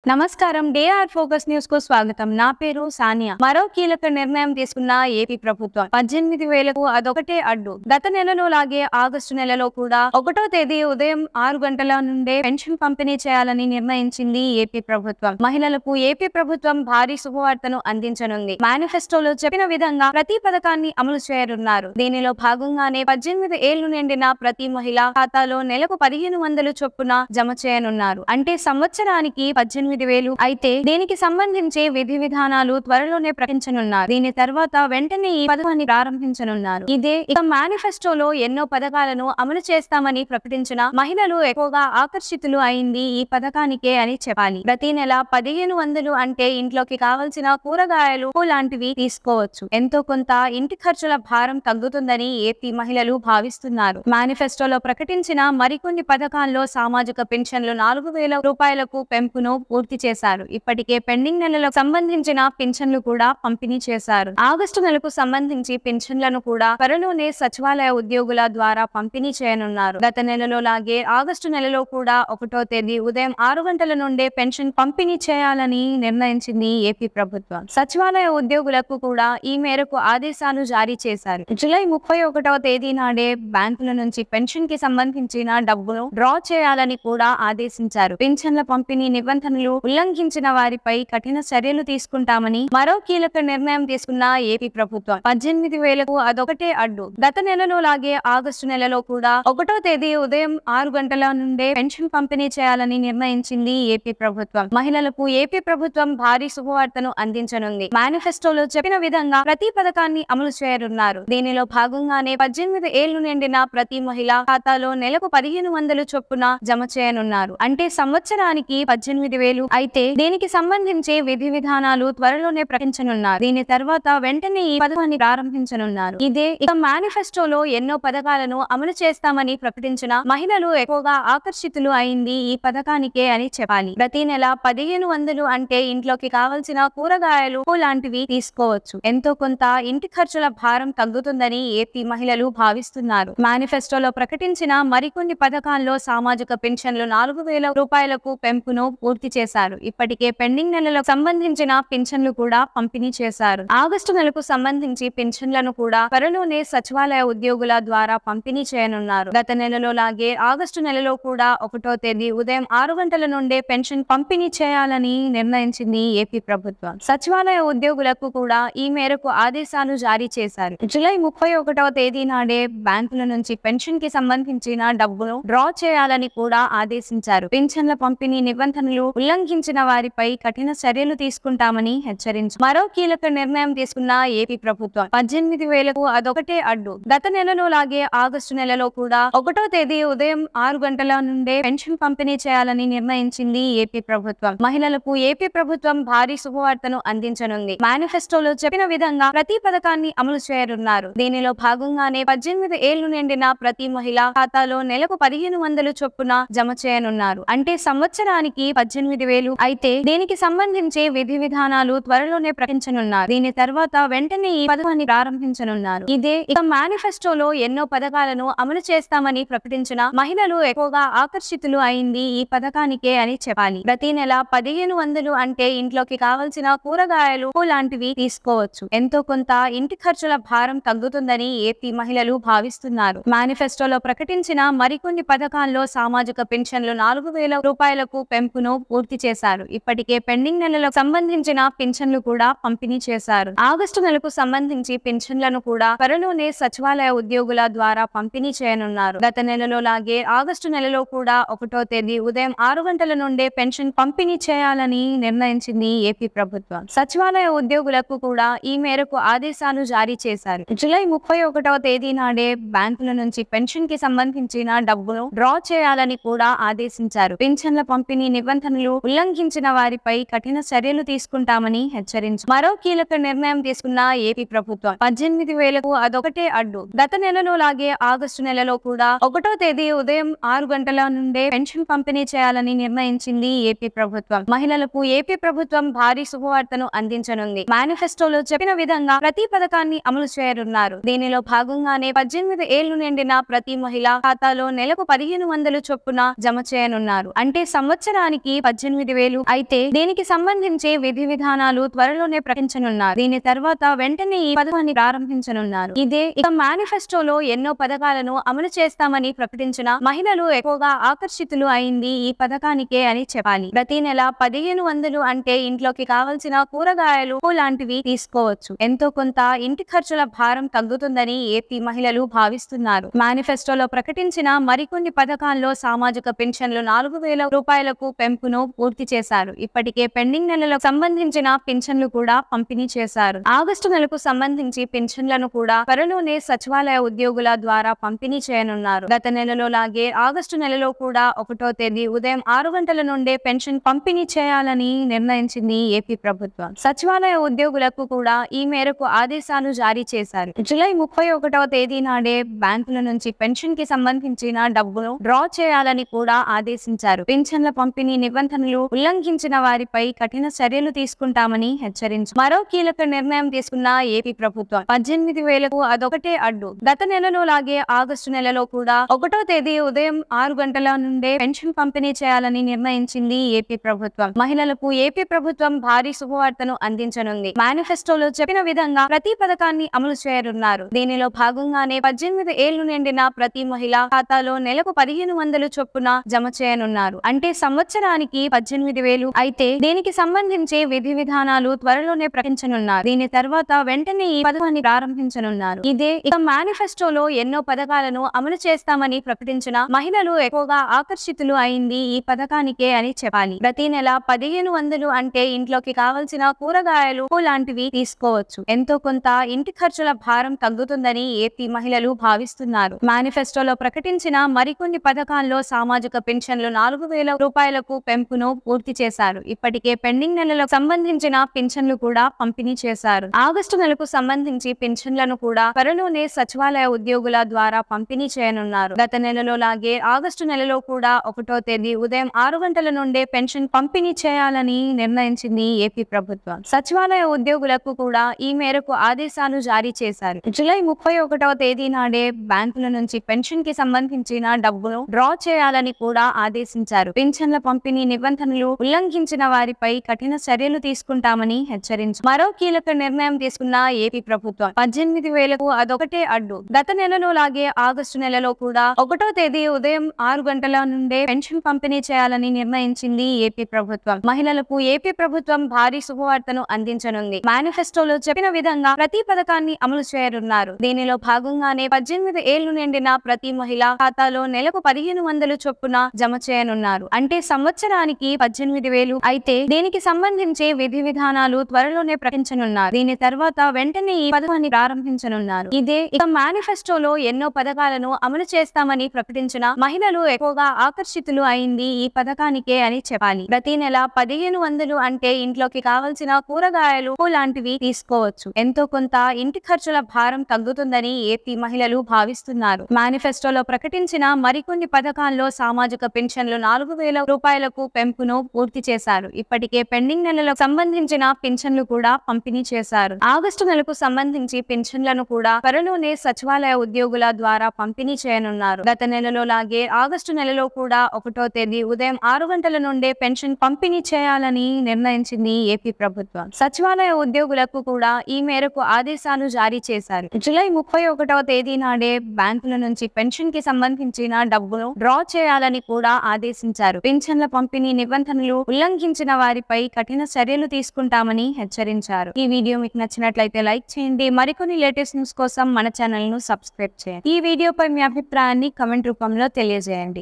నమస్కారం డేఆర్ focus news కు స్వాగతం. నా పేరు సానియా. మరో కీలక నిర్ణయం తీసుకున్న ఏపీ ప్రభుత్వం 18,000కు అదొకటే అడ్డు. గత నెలలో లాగే ఆగస్టు నెలలో కూడా 1వ తేదీ ఉదయం 6 గంటల నుండే పెన్షన్ పంపిణీ చేయాలని నిర్ణయించింది ఏపీ ప్రభుత్వం. మహిళలకు ఏపీ ప్రభుత్వం భారీ శుభవార్తను అందించనుంది. మేనిఫెస్టోలో చెప్పిన విధంగా ప్రతి పథకాన్ని అమలు చేయనున్నారు. దీనిలో భాగంగానే 18 ఏళ్లు నిండిన ప్రతి మహిళ ఖాతాలో నెలకు 1,500 చొప్పున జమ చేయనున్నారు. అంటే సంవత్సరానికి 18,000. అయితే దీనికి సంబంధించి విధి విధానాలు త్వరలోనే ప్రకటించనున్నారు. దీని తర్వాత వెంటనే ఈ పథకాన్ని ప్రారంభించనున్నారు. ఇదే ఇక మేనిఫెస్టోలో ఎన్నో పథకాలను అమలు చేస్తామని ప్రకటించిన మహిళలు ఎక్కువగా ఆకర్షితులు అయింది ఈ పథకానికే అని చెప్పాలి. ప్రతి నెల 1,500 అంటే ఇంట్లోకి కావలసిన కూరగాయలు లాంటివి తీసుకోవచ్చు. ఎంతో కొంత ఇంటి ఖర్చుల భారం తగ్గుతుందని ఏపీ మహిళలు భావిస్తున్నారు. మేనిఫెస్టోలో ప్రకటించిన మరికొన్ని పథకాల్లో సామాజిక పెన్షన్లు 4,000 రూపాయలకు పెంపును పూర్తి చేశారు. ఇప్పటికే పెండింగ్ నెలలకు సంబంధించిన పెన్షన్లు కూడా పంపిణీ చేశారు. ఆగస్టు నెలకు సంబంధించి పెన్షన్లను కూడా త్వరలోనే సచివాలయ ఉద్యోగుల ద్వారా పంపిణీ చేయనున్నారు. గత నెలలో లాగే ఆగస్టు నెలలో కూడా 1వ తేదీ ఉదయం 6 గంటల నుండే పెన్షన్ పంపిణీ చేయాలని నిర్ణయించింది ఏపీ ప్రభుత్వం. సచివాలయ ఉద్యోగులకు కూడా ఈ మేరకు ఆదేశాలు జారీ చేశారు. జూలై 31వ తేదీ నాడే బ్యాంకుల నుంచి పెన్షన్ కి సంబంధించిన డబ్బును డ్రా చేయాలని కూడా ఆదేశించారు. పెన్షన్ల పంపిణీ నిబంధనలు ఉల్లంఘించిన వారిపై కఠిన చర్యలు తీసుకుంటామని మరో కీలక నిర్ణయం తీసుకున్న ఏపీ ప్రభుత్వం 18,000కు అదొకటే అడ్డు. గత నెలలో లాగే ఆగస్టు నెలలో కూడా 1వ తేదీ ఉదయం 6 గంటల నుండే పెన్షన్ పంపిణీ చేయాలని నిర్ణయించింది ఏపీ ప్రభుత్వం. మహిళలకు ఏపీ ప్రభుత్వం భారీ శుభవార్తను అందించనుంది. మేనిఫెస్టోలో చెప్పిన విధంగా ప్రతి పథకాన్ని అమలు చేయనున్నారు. దీనిలో భాగంగానే 18 ఏళ్లు నిండిన ప్రతి మహిళ ఖాతాలో నెలకు 1,500 చొప్పున జమ చేయనున్నారు. అంటే సంవత్సరానికి 18,000. అయితే దీనికి సంబంధించి విధి విధానాలు త్వరలోనే ప్రకటించనున్నారు. దీని తర్వాత వెంటనే ఈ పథకాన్ని ప్రారంభించనున్నారు. ఇదే ఇక మేనిఫెస్టోలో ఎన్నో పథకాలను అమలు చేస్తామని ప్రకటించిన మహిళలు ఎక్కువగా ఆకర్షితులు అయింది ఈ పథకానికే అని చెప్పాలి. ప్రతి నెల 1,500 అంటే ఇంట్లోకి కావలసిన కూరగాయలు లాంటివి తీసుకోవచ్చు. ఎంతో కొంత ఇంటి ఖర్చుల భారం తగ్గుతుందని ఏపీ మహిళలు భావిస్తున్నారు. మేనిఫెస్టోలో ప్రకటించిన మరికొన్ని పథకాల్లో సామాజిక పెన్షన్లు 4,000 రూపాయలకు పెంపును పూర్తి చేశారు. ఇప్పటికే పెండింగ్ నెలలకు సంబంధించిన పెన్షన్లు కూడా పంపిణీ చేశారు. ఆగస్టు నెలకు సంబంధించి పెన్షన్లను కూడా త్వరలోనే సచివాలయ ఉద్యోగుల ద్వారా పంపిణీ చేయనున్నారు. గత నెలలో లాగే ఆగస్టు నెలలో కూడా 1వ తేదీ ఉదయం 6 గంటల నుండే పెన్షన్ పంపిణీ చేయాలని నిర్ణయించింది ఏపీ ప్రభుత్వం. సచివాలయ ఉద్యోగులకు కూడా ఈ మేరకు ఆదేశాలు జారీ చేశారు. జూలై 31వ తేదీ నాడే బ్యాంకుల నుంచి పెన్షన్ కి సంబంధించిన డబ్బును డ్రా చేయాలని కూడా ఆదేశించారు. పెన్షన్ల పంపిణీ నిబంధనలు ఉల్లంఘించిన వారిపై కఠిన చర్యలు తీసుకుంటామని హెచ్చరించారు. మరో కీలక నిర్ణయం తీసుకున్న ఏపీ ప్రభుత్వం 18,000కు అదొకటే అడ్డు. గత నెలలో లాగే ఆగస్టు నెలలో కూడా 1వ తేదీ ఉదయం 6 గంటల నుండే పెన్షన్ పంపిణీ చేయాలని నిర్ణయించింది ఏపీ ప్రభుత్వం. మహిళలకు ఏపీ ప్రభుత్వం భారీ శుభవార్తను అందించనుంది. మేనిఫెస్టోలో చెప్పిన విధంగా ప్రతి పథకాన్ని అమలు చేయనున్నారు. దీనిలో భాగంగానే 18 ఏళ్లు నిండిన ప్రతి మహిళ ఖాతాలో నెలకు 1,500 చొప్పున జమ చేయనున్నారు. అంటే సంవత్సరానికి 18,000. అయితే దీనికి సంబంధించి విధి విధానాలు త్వరలోనే ప్రకటించనున్నారు. దీని తర్వాత వెంటనే ఈ పథకాన్ని ప్రారంభించనున్నారు. ఇదే ఇక మేనిఫెస్టోలో ఎన్నో పథకాలను అమలు చేస్తామని ప్రకటించిన మహిళలు ఎక్కువగా ఆకర్షితులు అయింది ఈ పథకానికే అని చెప్పాలి. ప్రతి నెల 1,500 అంటే ఇంట్లోకి కావలసిన కూరగాయలు లాంటివి తీసుకోవచ్చు. ఎంతో కొంత ఇంటి ఖర్చుల భారం తగ్గుతుందని ఏపీ మహిళలు భావిస్తున్నారు. మేనిఫెస్టోలో ప్రకటించిన మరికొన్ని పథకాల్లో సామాజిక పెన్షన్లు 4,000 రూపాయలకు పెంపును పూర్తి చేశారు. ఇప్పటికే పెండింగ్ నెలలకు సంబంధించిన పెన్షన్లు కూడా పంపిణీ చేశారు. ఆగస్టు నెలకు సంబంధించి పెన్షన్లను కూడా త్వరలోనే సచివాలయ ఉద్యోగుల ద్వారా పంపిణీ చేయనున్నారు. గత నెలలో లాగే ఆగస్టు నెలలో కూడా 1వ తేదీ ఉదయం 6 గంటల నుండే పెన్షన్ పంపిణీ చేయాలని నిర్ణయించింది ఏపీ ప్రభుత్వం. సచివాలయ ఉద్యోగులకు కూడా ఈ మేరకు ఆదేశాలు జారీ చేశారు. జూలై 31వ తేదీ నాడే బ్యాంకుల నుంచి పెన్షన్ కి సంబంధించిన డబ్బును డ్రా చేయాలని కూడా ఆదేశించారు. పెన్షన్ల పంపిణీ నిబంధనలు ఉల్లంఘించిన వారిపై కఠిన చర్యలు తీసుకుంటామని హెచ్చరించారు. మరో కీలక నిర్ణయం తీసుకున్న ఏపీ ప్రభుత్వం 18,000కు అదొకటే అడ్డు. గత నెలలో లాగే ఆగస్టు నెలలో కూడా 1వ తేదీ ఉదయం 6 గంటల నుండే పెన్షన్ పంపిణీ చేయాలని నిర్ణయించింది ఏపీ ప్రభుత్వం. మహిళలకు ఏపీ ప్రభుత్వం భారీ శుభవార్తను అందించనుంది. మేనిఫెస్టోలో చెప్పిన విధంగా ప్రతి పథకాన్ని అమలు చేయనున్నారు. దీనిలో భాగంగానే 18 ఏళ్లు నిండిన ప్రతి మహిళ ఖాతాలో నెలకు 1,500 చొప్పున జమ చేయనున్నారు. అంటే సంవత్సరానికి 18,000 అయితే దీనికి సంబంధించి విధి విధానాలు త్వరలోనే ప్రకటించనున్నారు. దీని తర్వాత వెంటనే ఈ పథకాన్ని ప్రారంభించనున్నారు. ఇదే ఇక మేనిఫెస్టోలో ఎన్నో పథకాలను అమలు చేస్తామని ప్రకటించిన మహిళలు ఎక్కువగా ఆకర్షితులు అయింది ఈ పథకానికే అని చెప్పాలి. ప్రతి నెల 1,500 అంటే ఇంట్లోకి కావలసిన కూరగాయలు లాంటివి తీసుకోవచ్చు. ఎంతో కొంత ఇంటి ఖర్చుల భారం తగ్గుతుందని ఏపీ మహిళలు భావిస్తున్నారు. మేనిఫెస్టోలో ప్రకటించిన మరికొన్ని పథకాల్లో సామాజిక పెన్షన్లు 4,000 రూపాయలకు పెంపును పూర్తి చేశారు. ఇప్పటికే పెండింగ్ నెలలకు సంబంధించిన పెన్షన్లు కూడా పంపిణీ చేశారు. ఆగస్టు నెలకు సంబంధించి పెన్షన్లను కూడా త్వరలోనే సచివాలయ ఉద్యోగుల ద్వారా పంపిణీ చేయనున్నారు. గత నెలలో లాగే ఆగస్టు నెలలో కూడా 1వ తేదీ ఉదయం 6 గంటల నుండే పెన్షన్ పంపిణీ చేయాలని నిర్ణయించింది ఏపీ ప్రభుత్వం. సచివాలయ ఉద్యోగులకు కూడా ఈ మేరకు ఆదేశాలు జారీ చేశారు. జూలై 31వ తేదీ నాడే బ్యాంకుల నుంచి పెన్షన్ కి సంబంధించిన డబ్బును డ్రా చేయాలని కూడా ఆదేశించారు. పెన్షన్ల పంపిణీ నిబంధనలు ఉల్లంఘించిన వారిపై కఠిన చర్యలు తీసుకుంటామని హెచ్చరించారు. మరో కీలక నిర్ణయం తీసుకున్న ఏపీ ప్రభుత్వం 18,000కు అదొకటే అడ్డు. గత నెలలో లాగే ఆగస్టు నెలలో కూడా 1వ తేదీ ఉదయం 6 గంటల నుండే పెన్షన్ పంపిణీ చేయాలని నిర్ణయించింది ఏపీ ప్రభుత్వం. మహిళలకు ఏపీ ప్రభుత్వం భారీ శుభవార్తను అందించనుంది. మేనిఫెస్టోలో చెప్పిన విధంగా ప్రతి పథకాన్ని అమలు చేయనున్నారు. దీనిలో భాగంగానే 18 ఏళ్లు నిండిన ప్రతి మహిళ ఖాతాలో నెలకు 1,500 చొప్పున జమ చేయనున్నారు. అంటే సంవత్సరానికి 18,000 అయితే దీనికి సంబంధించి విధి విధానాలు త్వరలోనే ప్రకటించనున్నారు. దీని తర్వాత వెంటనే ఈ పథకాన్ని ప్రారంభించనున్నారు. ఇదే ఇక మేనిఫెస్టోలో ఎన్నో పథకాలను అమలు చేస్తామని ప్రకటించిన మహిళలు ఎక్కువగా ఆకర్షితులు అయింది ఈ పథకానికే అని చెప్పాలి. ప్రతి నెల 1,500 అంటే ఇంట్లోకి కావలసిన కూరగాయలు లాంటివి తీసుకోవచ్చు. ఎంతో కొంత ఇంటి ఖర్చుల భారం తగ్గుతుందని ఏపీ మహిళలు భావిస్తున్నారు. మేనిఫెస్టోలో ప్రకటించిన మరికొన్ని పథకాల్లో సామాజిక పెన్షన్లు 4,000 రూపాయలకు పెంపును పూర్తి చేశారు. ఇప్పటికే పెండింగ్ నెలలకు సంబంధించిన పెన్షన్లు కూడా పంపిణీ చేశారు. ఆగస్టు నెలకు సంబంధించి పెన్షన్లను కూడా త్వరలోనే సచివాలయ ఉద్యోగుల ద్వారా పంపిణీ చేయనున్నారు. గత నెలలో లాగే ఆగస్టు నెలలో కూడా 1వ తేదీ ఉదయం 6 గంటల నుండే పెన్షన్ పంపిణీ చేయాలని నిర్ణయించింది ఏపీ ప్రభుత్వం. సచివాలయ ఉద్యోగులకు కూడా ఈ మేరకు ఆదేశాలు జారీ చేశారు. జూలై 31వ తేదీ నాడే బ్యాంకుల నుంచి పెన్షన్ కి సంబంధించిన డబ్బును డ్రా చేయాలని కూడా ఆదేశించారు. పెన్షన్ల పంపిణీ నిబంధనలు ఉల్లంఘించిన వారిపై కఠిన చర్యలు తీసుకుంటామని హెచ్చరించారు. మరో కీలక నిర్ణయం తీసుకున్న ఏపీ ప్రభుత్వం 18,000కు అదొకటే అడ్డు. గత నెలలో లాగే ఆగస్టు నెలలో కూడా 1వ తేదీ ఉదయం 6 గంటల నుండే పెన్షన్ పంపిణీ చేయాలని నిర్ణయించింది ఏపీ ప్రభుత్వం. మహిళలకు ఏపీ ప్రభుత్వం భారీ శుభవార్తను అందించనుంది. మేనిఫెస్టోలో చెప్పిన విధంగా ప్రతి పథకాన్ని అమలు చేయనున్నారు. దీనిలో భాగంగానే 18 ఏళ్లు నిండిన ప్రతి మహిళ ఖాతాలో నెలకు 1,500 చొప్పున జమ చేయనున్నారు. అంటే సంవత్సరానికి 18,000 అయితే దీనికి సంబంధించి విధి విధానాలు త్వరలోనే ప్రకటించనున్నారు. దీని తర్వాత వెంటనే ఈ పథకాన్ని ప్రారంభించనున్నారు. ఇదే ఇక మేనిఫెస్టోలో ఎన్నో పథకాలను అమలు చేస్తామని ప్రకటించిన మహిళలు ఎక్కువగా ఆకర్షితులు అయింది ఈ పథకానికే అని చెప్పాలి. ప్రతి నెల 1,500 అంటే ఇంట్లోకి కావలసిన కూరగాయలు లాంటివి తీసుకోవచ్చు. ఎంతో కొంత ఇంటి ఖర్చుల భారం తగ్గుతుందని ఏపీ మహిళలు భావిస్తున్నారు. మేనిఫెస్టోలో ప్రకటించిన మరికొన్ని పథకాల్లో సామాజిక పెన్షన్లు 4,000 రూపాయలకు పెంపును పూర్తి చేశారు. ఇప్పటికే పెండింగ్ నెలలకు సంబంధించిన పెన్షన్లు కూడా పంపిణీ చేశారు. ఆగస్టు నెలకు సంబంధించి పెన్షన్లను కూడా త్వరలోనే సచివాలయ ఉద్యోగుల ద్వారా పంపిణీ చేయనున్నారు. గత నెలలో లాగే ఆగస్టు నెలలో కూడా 1వ తేదీ ఉదయం 6 గంటల నుండే పెన్షన్ పంపిణీ చేయాలని నిర్ణయించింది ఏపీ ప్రభుత్వం. సచివాలయ ఉద్యోగులకు కూడా ఈ మేరకు ఆదేశాలు జారీ చేశారు. జూలై 31వ తేదీ నాడే బ్యాంకుల నుంచి పెన్షన్ కి సంబంధించిన డబ్బును డ్రా చేయాలని కూడా ఆదేశించారు. పెన్షన్ల పంపిణీ నిబంధనలు ఉల్లంఘించిన వారిపై కఠిన చర్యలు తీసుకుంటామని హెచ్చరించారు. ఈ వీడియో మీకు నచ్చినట్లయితే లైక్ చేయండి. మరికొన్ని లేటెస్ట్ న్యూస్ కోసం మన ఛానల్ ను సబ్స్క్రైబ్ చేయండి. ఈ వీడియోపై మీ అభిప్రాయాన్ని కామెంట్ రూపంలో తెలియజేయండి.